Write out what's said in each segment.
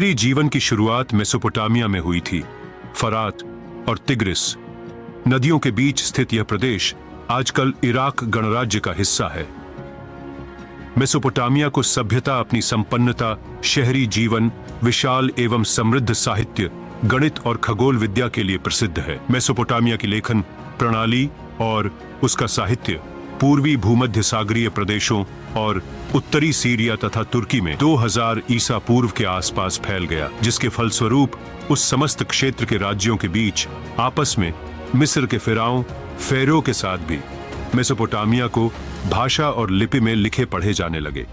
मेरी जीवन की शुरुआत मेसोपोटामिया में हुई थी। फरात और तिग्रिस नदियों के बीच स्थित यह प्रदेश आजकल इराक गणराज्य का हिस्सा है। मेसोपोटामिया को सभ्यता अपनी संपन्नता, शहरी जीवन, विशाल एवं समृद्ध साहित्य, गणित और खगोल विद्या के लिए प्रसिद्ध है। मेसोपोटामिया की लेखन प्रणाली और उसका साहित्य पूर्वी भूमध्य सागरीय प्रदेशों और उत्तरी सीरिया तथा तुर्की में 2000 ईसा पूर्व के आसपास फैल गया, जिसके फलस्वरूप उस समस्त क्षेत्र के राज्यों के बीच आपस में मिस्र के फेरो के साथ भी मेसोपोटामिया को भाषा और लिपि में लिखे पढ़े जाने लगे।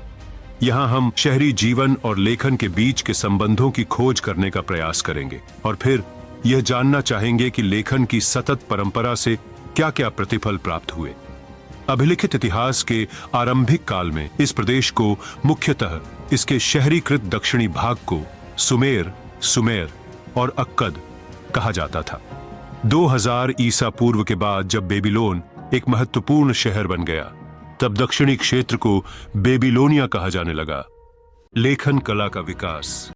यहाँ हम शहरी जीवन और लेखन के बीच के संबंधों की खोज करने का प्रयास करेंगे और फिर यह जानना चाहेंगे कि लेखन की सतत परंपरा से क्या-क्या प्रतिफल प्राप्त हुए। अभिलिखित इतिहास के आरंभिक काल में इस प्रदेश को मुख्यतः इसके शहरीकृत दक्षिणी भाग को सुमेर और अक्कद कहा जाता था। 2000 ईसा पूर्व के बाद जब बेबीलोन एक महत्वपूर्ण शहर बन गया, तब दक्षिणी क्षेत्र को बेबीलोनिया कहा जाने लगा। लेखन कला का विकास।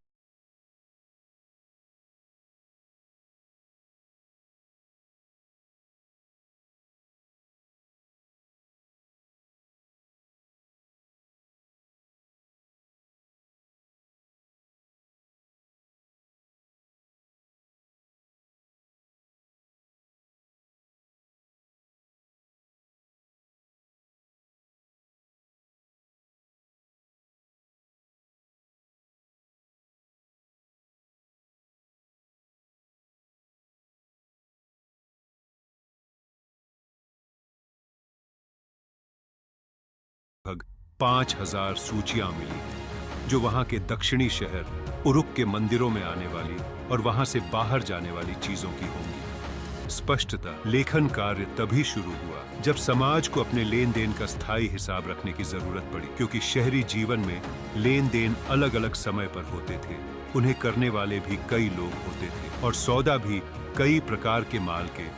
लगभग 5000 सूचियां मिली जो वहां के दक्षिणी शहर उरुक के मंदिरों में आने वाली और वहां से बाहर जाने वाली चीजों की होंगी। स्पष्टतः लेखन कार्य तभी शुरू हुआ जब समाज को अपने लेन देन का स्थायी हिसाब रखने की जरूरत पड़ी, क्योंकि शहरी जीवन में लेन देन अलग अलग समय पर होते थे, उन्हें करने वाले भी कई लोग होते थे और सौदा भी कई प्रकार के माल के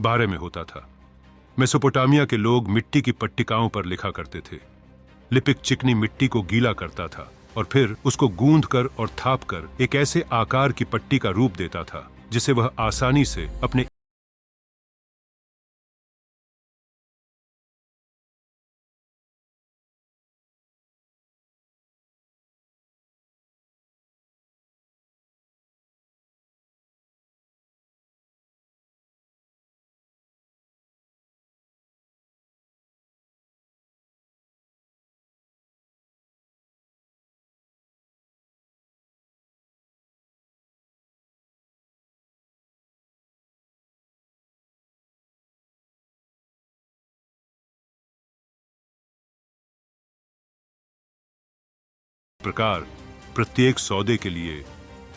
बारे में होता था। मेसोपोटामिया के लोग मिट्टी की पट्टिकाओं पर लिखा करते थे। लिपिक चिकनी मिट्टी को गीला करता था और फिर उसको गूंथकर और थापकर एक ऐसे आकार की पट्टी का रूप देता था जिसे वह आसानी से अपने प्रकार प्रत्येक सौदे के लिए,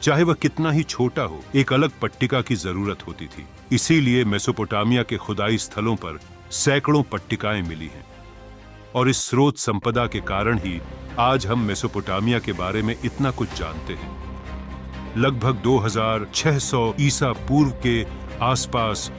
चाहे वह कितना ही छोटा हो, एक अलग पट्टिका की जरूरत होती थी। इसीलिए मेसोपोटामिया के खुदाई स्थलों पर सैकड़ों पट्टिकाएं मिली हैं और इस स्रोत संपदा के कारण ही आज हम मेसोपोटामिया के बारे में इतना कुछ जानते हैं। लगभग 2600 ईसा पूर्व के आसपास